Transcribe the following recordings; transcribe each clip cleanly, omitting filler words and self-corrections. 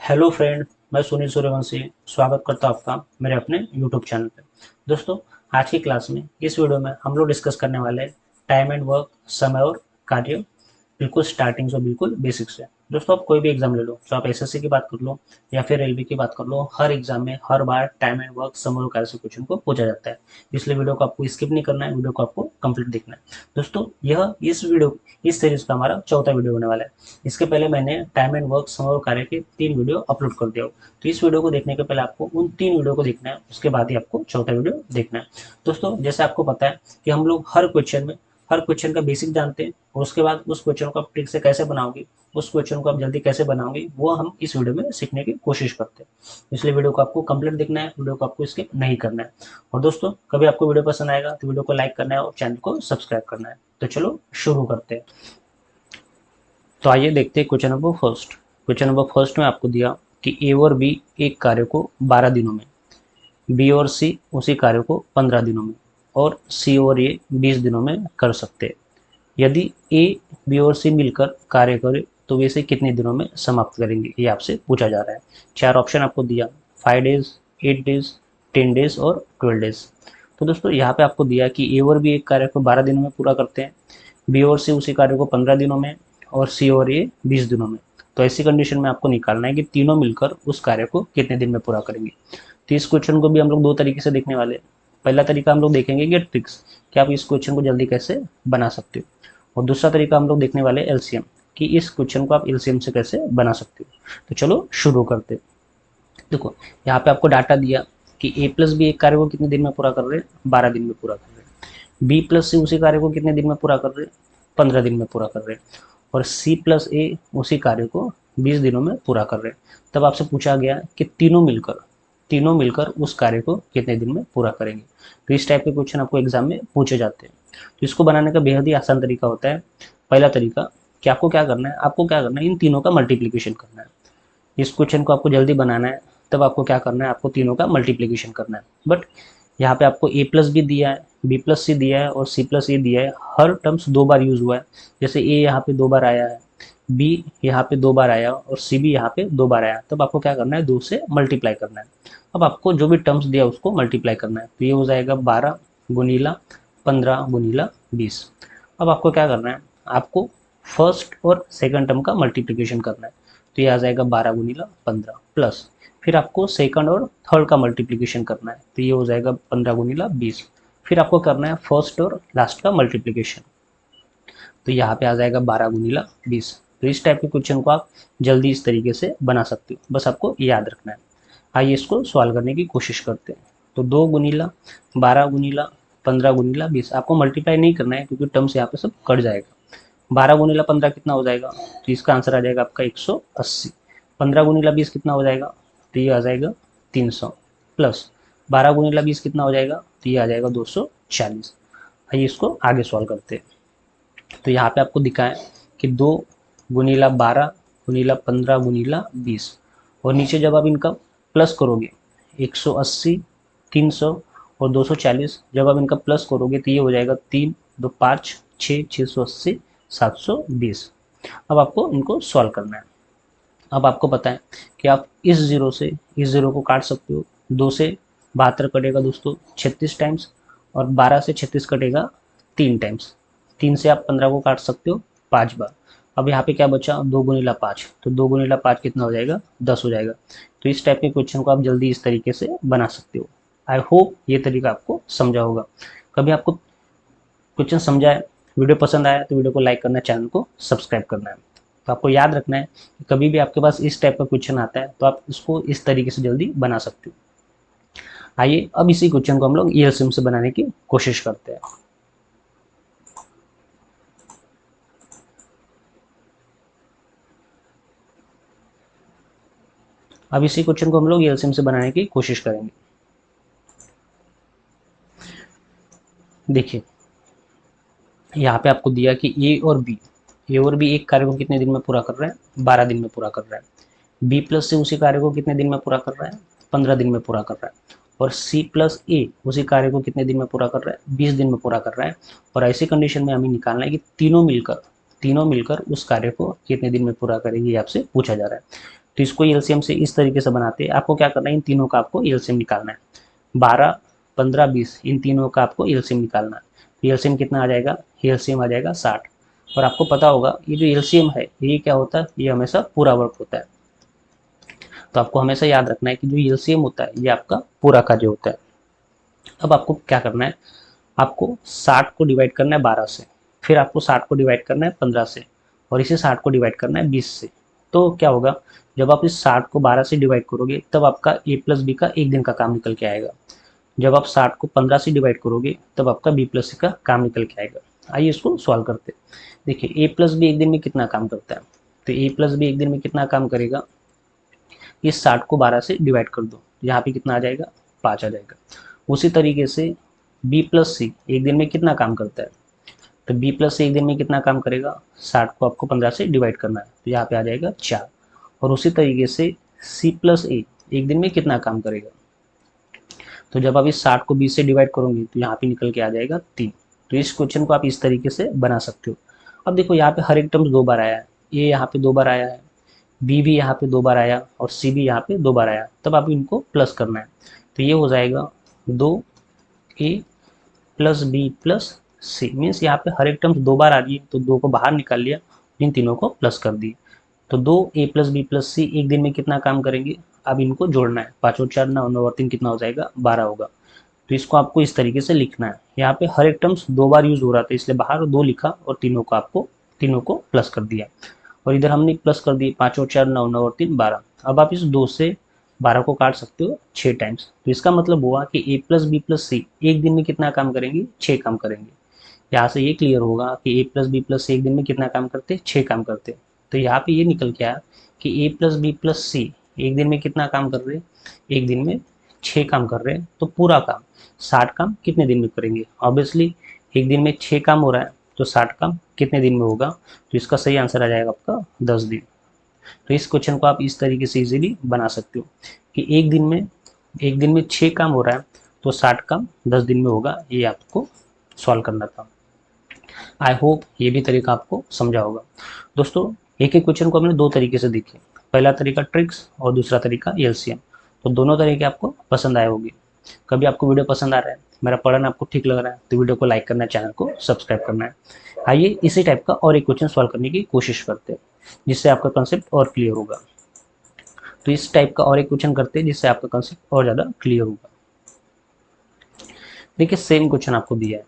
Hello friend, मैं सुनील सूर्यवंशी स्वागत करता हूं आपका मेरे अपने यूट्यूब चैनल पे। दोस्तों, आज की क्लास में इस वीडियो में हम लोग डिस्कस करने वाले हैं टाइम एंड वर्क, समय और कार्य, बिल्कुल स्टार्टिंग से बिल्कुल बेसिक से। दोस्तों, आप कोई भी एग्जाम ले लो, तो आप एसएससी की बात कर लो या फिर रेलवे की बात कर लो, हर एग्जाम में हर बार टाइम एंड वर्क, समय और कार्य से क्वेश्चन को पूछा जाता है। इसलिए वीडियो को आपको स्किप नहीं करना है, वीडियो को आपको कंप्लीट देखना है। दोस्तों, यह इस सीरीज का हमारा चौथा वीडियो होने वाला है। इसके पहले मैंने टाइम एंड वर्क, समय और कार्य के 3 वीडियो अपलोड कर दिया हो। तो इस वीडियो को देखने के पहले आपको उन 3 वीडियो को देखना है, उसके बाद ही आपको चौथा वीडियो देखना है। दोस्तों, जैसे आपको पता है कि हम लोग हर क्वेश्चन का बेसिक जानते हैं, और उसके बाद उस क्वेश्चन को आप ट्रिक से कैसे बनाओगे, उस क्वेश्चन को आप जल्दी कैसे बनाओगे, वो हम इस वीडियो में सीखने की कोशिश करते हैं। इसलिए वीडियो को आपको कंप्लीट देखना है, वीडियो को आपको स्किप नहीं करना है। और दोस्तों, कभी आपको वीडियो पसंद आएगा तो वीडियो को लाइक करना है और चैनल को सब्सक्राइब करना है। तो चलो शुरू करते हैं। तो आइए देखते हैं question number first. Question number first में आपको दिया कि ए और बी एक कार्य को 12 दिनों में, बी और सी उसी कार्य को 15 दिनों में, और सी और ए 20 दिनों में कर सकते हैं। यदि ए, बी और सी मिलकर कार्य करे तो वे इसे कितने दिनों में समाप्त करेंगे, ये आपसे पूछा जा रहा है। 4 ऑप्शन आपको दिया, 5 डेज, 8 डेज, 10 डेज और 12 डेज। तो दोस्तों, यहाँ पे आपको दिया कि ए और बी एक कार्य को 12 दिनों में पूरा करते हैं, बी और सी उसी कार्य को 15 दिनों में, और सी और ए 20 दिनों में। तो ऐसी कंडीशन में आपको निकालना है कि तीनों मिलकर उस कार्य को कितने दिन में पूरा करेंगे। तो इस क्वेश्चन को भी हम लोग दो तरीके से देखने वाले हैं। पहला तरीका हम लोग देखेंगे कि ट्रिक्स, कि आप इस क्वेश्चन को जल्दी कैसे बना सकते हो। और दूसरा तरीका हम लोग देखने वाले एलसीएम, कि इस क्वेश्चन को आप एलसीएम से कैसे बना सकते हो। तो चलो शुरू करते हैं। देखो, यहाँ पे आपको डाटा दिया कि ए प्लस बी एक कार्य को कितने दिन में पूरा कर रहे हैं, 12 दिन में पूरा कर रहे हैं। बी प्लस सी उसी कार्य को कितने दिन में पूरा कर रहे हैं, 15 दिन में पूरा कर रहे हैं। और सी प्लस ए उसी कार्य को 20 दिनों में पूरा कर रहे हैं। तब आपसे पूछा गया कि तीनों मिलकर उस कार्य को कितने दिन में पूरा करेंगे। तो इस टाइप के क्वेश्चन आपको एग्जाम में पूछे जाते हैं। तो इसको बनाने का बेहद ही आसान तरीका होता है। पहला तरीका कि आपको क्या करना है, इन तीनों का मल्टीप्लीकेशन करना है। इस क्वेश्चन को आपको जल्दी बनाना है, तब आपको क्या करना है, आपको तीनों का मल्टीप्लीकेशन करना है। बट यहाँ पे आपको ए प्लस बी दिया है, बी प्लस सी दिया है और सी प्लस ए दिया है। हर टर्म्स 2 बार यूज हुआ है। जैसे ए यहाँ पे 2 बार आया है, बी यहाँ पे 2 बार आया और सी भी यहाँ पे 2 बार आया। तब आपको क्या करना है, 2 से मल्टीप्लाई करना है। अब आपको जो भी टर्म्स दिया उसको मल्टीप्लाई करना है। तो ये हो जाएगा 12 गुनीला 15 गुनीला 20। अब आपको क्या करना है, आपको फर्स्ट और सेकंड टर्म का मल्टीप्लिकेशन करना है। तो ये आ जाएगा 12 गुनीला 15 प्लस, फिर आपको सेकंड और थर्ड का मल्टीप्लिकेशन करना है। तो ये हो जाएगा 15 गुनीला 20। फिर आपको करना है फर्स्ट और लास्ट का मल्टीप्लिकेशन। तो यहाँ पे आ जाएगा 12 गुनीला 20। तो इस टाइप के क्वेश्चन को आप जल्दी इस तरीके से बना सकते हो, बस आपको याद रखना है। आइए इसको सॉल्व करने की कोशिश करते हैं। तो 2 गुनीला 12 गुनीला 15 गुनीला 20 आपको मल्टीप्लाई नहीं करना है, क्योंकि टर्म्स यहाँ पे सब कट जाएगा। 12 गुनीला 15 कितना हो जाएगा, तो इसका आंसर आ जाएगा आपका 180। 15 गुनीला 20 कितना हो जाएगा, तो ये आ जाएगा 300 प्लस 12 गुनीला 20 कितना हो जाएगा, तो ये आ जाएगा 240। आइए इसको आगे सॉल्व करते हैं। तो यहाँ पे आपको दिखाएं कि 2 गुनीला 12 गुनीला 15 गुनीला 20, और नीचे जब आप इनका प्लस करोगे 180 300 और 240, जब आप इनका प्लस करोगे तो ये हो जाएगा 3 2 5 6 680 720। अब आपको इनको सॉल्व करना है। अब आपको पता है कि आप इस ज़ीरो को काट सकते हो। 2 से 72 कटेगा दोस्तों 36 टाइम्स, और 12 से 36 कटेगा 3 टाइम्स। 3 से आप 15 को काट सकते हो 5 बार। अब यहाँ पे क्या बचा, 2 गुनीला 5, तो 2 गुनीला 5 कितना हो जाएगा, 10 हो जाएगा। तो इस टाइप के क्वेश्चन को आप जल्दी इस तरीके से बना सकते हो। आई होप ये तरीका आपको समझा होगा। कभी आपको क्वेश्चन समझा है, वीडियो पसंद आया तो वीडियो को लाइक करना है, चैनल को सब्सक्राइब करना है। तो आपको याद रखना है कि कभी भी आपके पास इस टाइप का क्वेश्चन आता है तो आप इसको इस तरीके से जल्दी बना सकते हो। आइए अब इसी क्वेश्चन को हम लोग एलसीएम से बनाने की कोशिश करते हैं। अब इसी क्वेश्चन को हम लोग एलसीएम से बनाने की कोशिश करेंगे। देखिए, यहाँ पे आपको दिया कि ए और बी एक कार्य को कितने दिन में पूरा कर रहे हैं, 12 दिन में पूरा कर रहा है। बी प्लस सी उसी कार्य को कितने दिन में पूरा कर रहा है, 15 दिन में पूरा कर रहा है। और सी प्लस ए उसी कार्य को कितने दिन में पूरा कर रहा है, 20 दिन में पूरा कर रहा है। और ऐसी कंडीशन में हमें निकालना है कि तीनों मिलकर उस कार्य को कितने दिन में पूरा करेंगे, ये आपसे पूछा जा रहा है। तो इसको एलसीएम से इस तरीके से बनाते हैं। आपको क्या करना है, इन तीनों का आपको एलसीएम निकालना है। 12, 15, 20 इन तीनों का आपको एलसीएम निकालना है। एलसीएम कितना आ जाएगा, एलसीएम आ जाएगा 60। और आपको पता होगा ये जो एलसीएम है ये क्या होता है, ये हमेशा पूरा वर्ग होता है। तो आपको हमेशा याद रखना है कि जो एलसीएम होता है ये आपका पूरा कार्य होता है। अब आपको क्या करना है, आपको 60 को डिवाइड करना है 12 से, फिर आपको 60 को डिवाइड करना है 15 से, और इसे 60 को डिवाइड करना है 20 से। तो क्या होगा, जब आप इस 60 को 12 से डिवाइड करोगे तब आपका ए प्लस बी का एक दिन का काम निकल के आएगा। जब आप 60 को 15 से डिवाइड करोगे तब आपका बी प्लस सी का काम निकल के आएगा। आइए इसको सॉल्व करते हैं। देखिए ए प्लस बी एक दिन में कितना काम करता है, तो ए प्लस बी एक दिन में कितना काम करेगा, इस 60 को 12 से डिवाइड कर दो, यहाँ पे कितना आ जाएगा, 5 आ जाएगा। उसी तरीके से बी प्लस सी एक दिन में कितना काम करता है, तो बी प्लस सी एक दिन में कितना काम करेगा, 60 को आपको 15 से डिवाइड करना है, तो यहाँ पे आ जाएगा 4। और उसी तरीके से सी प्लस ए एक दिन में कितना काम करेगा, तो जब आप इस 60 को 20 से डिवाइड करोगे तो यहाँ पे निकल के आ जाएगा 3। तो इस क्वेश्चन को आप इस तरीके से बना सकते हो। अब देखो यहाँ पे हर एक टर्म्स 2 बार आया है, ए यहाँ पे 2 बार आया है, बी भी यहाँ पे 2 बार आया और सी भी यहाँ पे 2 बार आया, तब आप इनको प्लस करना है। तो ये हो जाएगा 2a प्लस बी प्लस सी, मीन्स यहाँ पे हर एक टर्म्स 2 बार आ रही है, तो 2 को बाहर निकाल लिया, इन तीनों को प्लस कर दिए। तो 2a प्लस बी प्लस सी एक दिन में कितना काम करेंगे, अब इनको जोड़ना है, 5 और 4 9, 9 और 3 कितना हो जाएगा, 12 होगा। तो इसको आपको इस तरीके से लिखना है। यहाँ पे हर एक टर्म्स 2 बार यूज हो रहा था इसलिए बाहर 2 लिखा और तीनों को प्लस कर दिया। और इधर हमने प्लस कर दिए, 5 और 4 9, 9 और 3 12। अब आप इस 2 से 12 को काट सकते हो 6 टाइम्स। तो इसका मतलब हुआ कि ए प्लस बी प्लस सी एक दिन में कितना काम करेंगे, 6 काम करेंगे। यहाँ से ये क्लियर होगा कि ए प्लस बी प्लस सी एक दिन में कितना काम करते, 6 काम करते। तो यहाँ पे ये निकल के आया कि ए प्लस बी प्लस सी एक दिन में कितना काम कर रहे हैं, एक दिन में 6 काम कर रहे हैं। तो पूरा काम 60 काम कितने दिन में करेंगे, ऑब्वियसली एक दिन में 6 काम हो रहा है तो 60 काम कितने दिन में होगा, तो इसका सही आंसर आ जाएगा आपका 10 दिन। तो इस क्वेश्चन को आप इस तरीके से इजीली बना सकते हो कि एक दिन में 6 काम हो रहा है तो 60 काम 10 दिन में होगा। ये आपको सॉल्व करना था। आई होप ये भी तरीका आपको समझा होगा। दोस्तों एक एक क्वेश्चन को हमने 2 तरीके से देखे, पहला तरीका ट्रिक्स और दूसरा तरीका एलसीएम। तो दोनों तरीके आपको पसंद आए होंगे। कभी आपको वीडियो पसंद आ रहा है, मेरा पढ़ना आपको ठीक लग रहा है, तो वीडियो को लाइक करना है, चैनल को सब्सक्राइब करना है। आइए इसी टाइप का और एक क्वेश्चन सॉल्व करने की कोशिश करते हैं जिससे आपका कंसेप्ट और क्लियर होगा। तो इस टाइप का और एक क्वेश्चन करते हैं जिससे आपका कंसेप्ट और ज़्यादा क्लियर होगा। देखिए सेम क्वेश्चन आपको दिया है,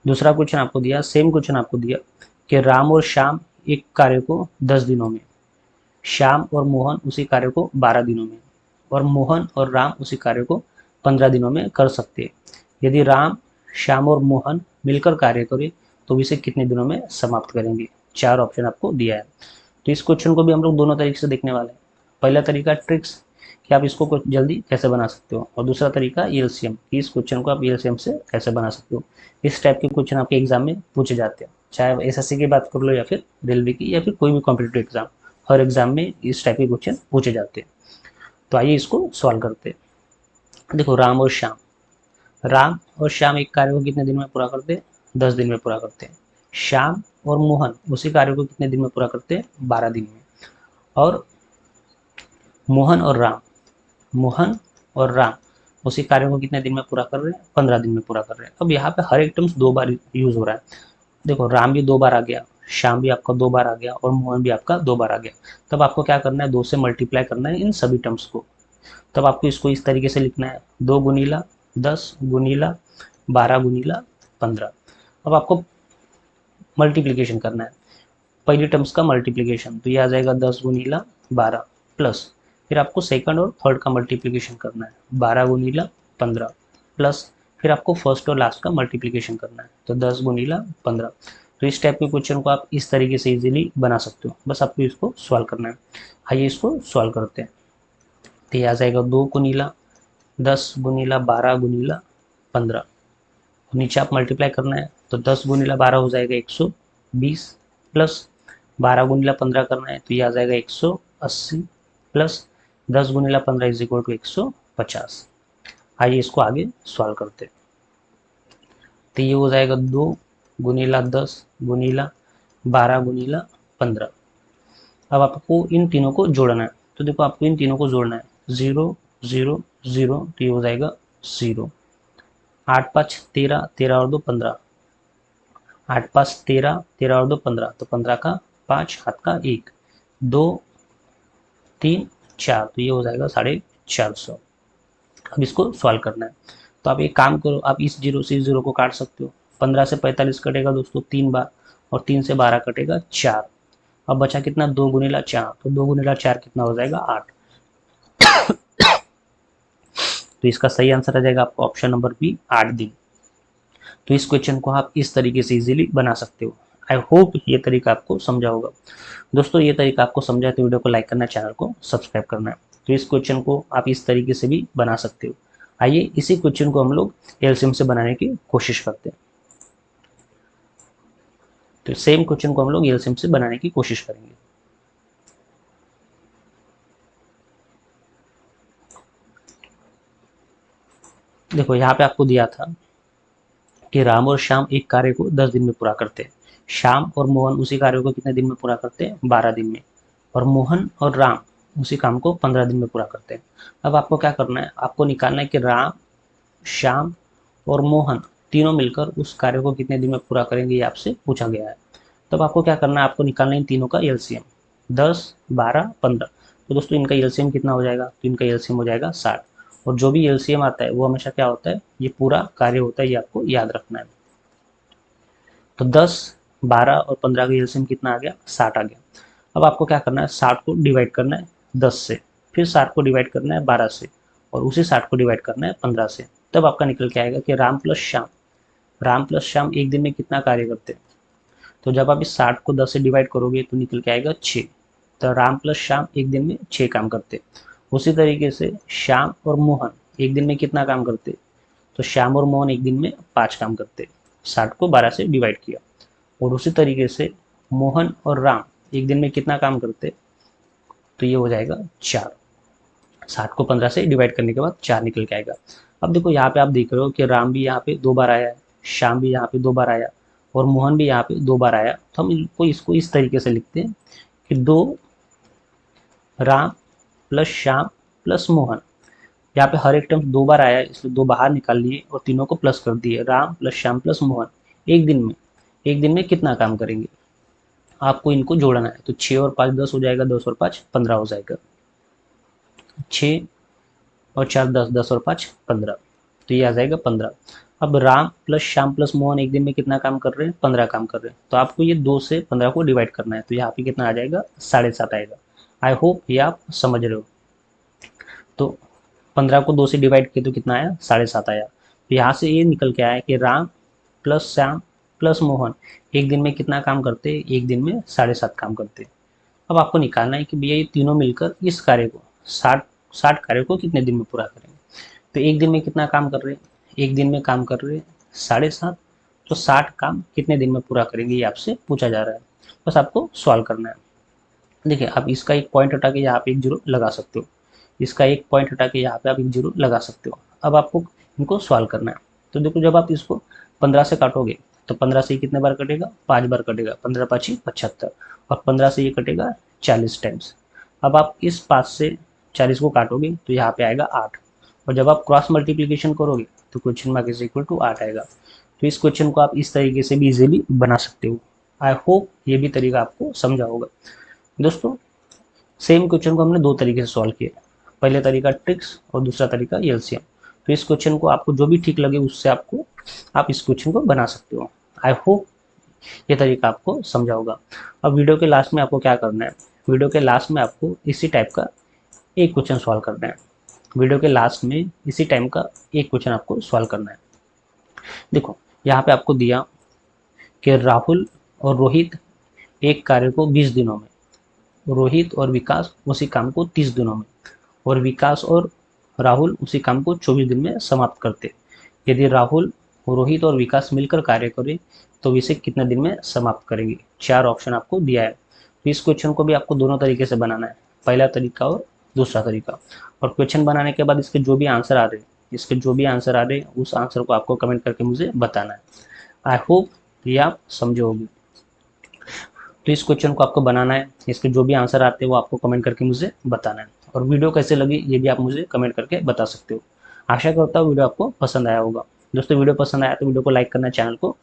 दूसरा क्वेश्चन आपको दिया, सेम क्वेश्चन आपको दिया कि राम और श्याम एक कार्य को 10 दिनों में, श्याम और मोहन उसी कार्य को 12 दिनों में, और मोहन और राम उसी कार्य को 15 दिनों में कर सकते हैं। यदि राम, श्याम और मोहन मिलकर कार्य करें तो इसे कितने दिनों में समाप्त करेंगे। 4 ऑप्शन आपको दिया है। तो इस क्वेश्चन को भी हम लोग दोनों तरीके से देखने वाले हैं। पहला तरीका ट्रिक्स कि आप इसको कुछ जल्दी कैसे बना सकते हो, और दूसरा तरीका एलसीएम कि इस क्वेश्चन को आप एलसीएम से कैसे बना सकते हो। इस टाइप के क्वेश्चन आपके एग्जाम में पूछे जाते हैं, चाहे एसएससी की बात कर लो या फिर रेलवे की या फिर कोई भी कॉम्पिटिटिव एग्जाम, हर एग्जाम में इस टाइप के क्वेश्चन पूछे जाते हैं। तो आइए इसको सॉल्व करते हैं। देखो राम और श्याम एक कार्य को कितने दिन में पूरा करते हैं, 10 दिन में पूरा करते हैं। श्याम और मोहन उसी कार्य को कितने दिन में पूरा करते हैं, 12 दिन में। और मोहन और राम उसी कार्य को कितने दिन में पूरा कर रहे हैं, 15 दिन में पूरा कर रहे हैं। अब यहाँ पे हर एक टर्म्स 2 बार यूज हो रहा है। देखो राम भी 2 बार आ गया, श्याम भी आपका 2 बार आ गया और मोहन भी आपका 2 बार आ गया। तब आपको क्या करना है, 2 से मल्टीप्लाई करना है इन सभी टर्म्स को। तब आपको इसको इस तरीके से लिखना है, 2 गुनीला 10 गुनीला 12 गुनीला 15। अब आपको मल्टीप्लीकेशन करना है, पहली टर्म्स का मल्टीप्लीकेशन, तो ये आ जाएगा 10 गुनीला 12 प्लस, फिर आपको सेकंड और थर्ड का मल्टीप्लीकेशन करना है, 12 गुनीला 15 प्लस, फिर आपको फर्स्ट और लास्ट का मल्टीप्लीकेशन करना है, तो 10 गुनीला 15। तो इस टाइप के क्वेश्चन को आप इस तरीके से इजीली बना सकते हो, बस आपको इसको सॉल्व करना है। आइए इसको सॉल्व करते हैं। तो ये आ जाएगा 2 गुनीला 10 गुनीला 12 गुनीला 15, नीचे आप मल्टीप्लाई करना है, तो 10 गुनीला 12 हो जाएगा 120 प्लस 12 गुनीला 15 करना है, तो ये आ जाएगा 180 प्लस 10 गुनीला 15 इज इक्वल टू 150। आइए इसको आगे सॉल्व करते हैं। तो ये हो जाएगा 2 गुनीला 10 गुनीला 12 गुनीला 15, अब आपको इन तीनों को जोड़ना है। तो देखो आपको इन तीनों को जोड़ना है, 0 0 0, तो ये हो जाएगा 0। 8 5 13, 13 और 2 15, 8 5 13, 13 और 2 15, तो 15 का 5, हाथ का 1, 2 3 4, तो ये हो जाएगा 450। अब इसको सॉल्व करना है। तो आप एक काम करो, आप इस जीरो से इस जीरो को काट सकते हो। 15 से 45 कटेगा दोस्तों 3 बार, और 3 से 12 कटेगा 4। अब बचा कितना, 2 गुणिला 4, तो 2 गुणिला 4 कितना हो जाएगा, 8। तो इसका सही आंसर आ जाएगा आपका ऑप्शन नंबर बी, 8 दिन। तो इस क्वेश्चन को आप इस तरीके से इजीली बना सकते हो। आई होप ये तरीका आपको समझा होगा। दोस्तों ये तरीका आपको समझा है तो वीडियो को लाइक करना, चैनल को सब्सक्राइब करना है। तो इस क्वेश्चन को आप इस तरीके से भी बना सकते हो। आइए इसी क्वेश्चन को हम लोग एलसीएम से बनाने की कोशिश करते हैं। तो सेम क्वेश्चन को हम लोग एलसीएम से बनाने की कोशिश करेंगे। देखो यहाँ पे आपको दिया था कि राम और श्याम एक कार्य को 10 दिन में पूरा करते हैं। श्याम और मोहन उसी कार्य को कितने दिन में पूरा करते हैं, 12 दिन में। और मोहन और राम उसी काम को 15 दिन में पूरा करते हैं। अब आपको क्या करना है, आपको निकालना है कि राम, श्याम और मोहन तीनों मिलकर उस कार्य को कितने दिन में पूरा करेंगे, ये आपसे पूछा गया है। तब आपको क्या करना है, आपको निकालना है इन तीनों का एलसीएम, 10 12 15। तो दोस्तों इनका एलसीएम कितना हो जाएगा, तो इनका एलसीएम हो जाएगा 60। और जो भी एलसीएम आता है वो हमेशा क्या होता है, ये पूरा कार्य होता है, ये आपको याद रखना है। तो 10 12 और 15 का एलसीएम कितना आ गया, 60 आ गया। अब आपको क्या करना है, 60 को डिवाइड करना है 10 से, फिर 60 को डिवाइड करना है 12 से, और उसी 60 को डिवाइड करना है 15 से। तब आपका निकल के आएगा कि राम प्लस श्याम एक दिन में कितना कार्य करते हैं। तो जब आप इस 60 को 10 से डिवाइड करोगे तो निकल के आएगा 6। तो राम प्लस श्याम एक दिन में 6 काम करते। उसी तरीके से श्याम और मोहन एक दिन में कितना काम करते, तो श्याम और मोहन एक दिन में 5 काम करते। 60 को 12 से डिवाइड किया। और उसी तरीके से मोहन और राम एक दिन में कितना काम करते, तो ये हो जाएगा 4। 60 को 15 से डिवाइड करने के बाद 4 निकल के आएगा। अब देखो यहाँ पे आप देख रहे हो कि राम भी यहाँ पे 2 बार आया है, श्याम भी यहाँ पे 2 बार आया, और मोहन भी यहाँ पे 2 बार आया। तो हम इसको इस तरीके से लिखते हैं कि 2 राम प्लस श्याम प्लस मोहन। यहाँ पे हर एक टर्म 2 बार आया है, इसलिए 2 बाहर निकाल लिए और तीनों को प्लस कर दिए। राम प्लस श्याम प्लस मोहन एक दिन में कितना काम करेंगे, आपको इनको जोड़ना है। तो 6 और 5 10 हो जाएगा, 10 और 5 15 हो जाएगा। 6 और 4 10, 10 और 5 15, तो ये आ जाएगा 15। अब राम प्लस श्याम प्लस मोहन एक दिन में कितना काम कर रहे हैं, 15 काम कर रहे हैं। तो आपको ये 2 से 15 को डिवाइड करना है, तो यहाँ पे कितना आ जाएगा, 7.5 आएगा। आई होप ये आप समझ रहे हो। तो 15 को 2 से डिवाइड किया तो कितना आया, 7.5 आया। तो यहाँ से ये निकल के आया कि राम प्लस श्याम प्लस मोहन एक दिन में कितना काम करते, एक दिन में 7.5 काम करते। अब आपको निकालना है कि भैया ये तीनों मिलकर इस कार्य को 60 कार्य को कितने दिन में पूरा करेंगे। तो एक दिन में कितना काम कर रहे हैं, एक दिन में काम कर रहे हैं 7.5। तो 60 काम कितने दिन में पूरा करेंगे, ये आपसे पूछा जा रहा है। बस आपको सॉल्व करना है। देखिए आप इसका एक पॉइंट हटा के यहाँ पे एक जीरो लगा सकते हो, इसका एक पॉइंट हटा के यहाँ पे आप एक जीरो लगा सकते हो। अब आपको इनको सॉल्व करना है। तो देखो जब आप इसको 15 से काटोगे तो 15 से कितने बार कटेगा, 5 बार कटेगा, 15 5 75, और 15 से ये कटेगा 40 टाइम्स। अब आप इस 5 से 40 को काटोगे तो यहाँ पे आएगा 8, और जब आप क्रॉस मल्टीप्लीकेशन करोगे तो question mark is equal to 8 आएगा। तो इस क्वेश्चन को आप इस तरीके से भी इजीली बना सकते हो। आई होप ये भी तरीका आपको समझा होगा। दोस्तों सेम क्वेश्चन को हमने दो तरीके से सॉल्व किया, पहले तरीका ट्रिक्स और दूसरा तरीका एलसीएम। तो इस क्वेश्चन को आपको जो भी ठीक लगे उससे आप इस क्वेश्चन को बना सकते हो। आई होप ये तरीका आपको समझा होगा। अब वीडियो के लास्ट में आपको क्या करना है, वीडियो के लास्ट में आपको इसी टाइप का एक क्वेश्चन सॉल्व करना है। वीडियो के लास्ट में इसी टाइम का एक क्वेश्चन आपको सॉल्व करना है। देखो यहाँ पे आपको दिया कि राहुल और रोहित एक कार्य को 20 दिनों में, रोहित और विकास उसी काम को 30 दिनों में, और विकास और राहुल उसी काम को 24 दिन में समाप्त करते। यदि राहुल, रोहित और विकास मिलकर कार्य करें तो इसे कितने दिन में समाप्त करेंगे। 4 ऑप्शन आपको दिया है। तो इस क्वेश्चन को भी आपको दोनों तरीके से बनाना है, पहला तरीका और दूसरा तरीका। और क्वेश्चन बनाने के बाद इसके जो भी आंसर आ रहे हैं उस आंसर को आपको कमेंट करके मुझे बताना है। आई होप ये आप समझोगे। तो तो इस क्वेश्चन को आपको बनाना है, इसके जो भी आंसर आते हैं वो आपको कमेंट करके मुझे बताना है। और वीडियो कैसे लगी ये भी आप मुझे कमेंट करके बता सकते हो। आशा करता हूँ वीडियो आपको पसंद आया होगा। दोस्तों वीडियो पसंद आया तो वीडियो को लाइक करना, चैनल को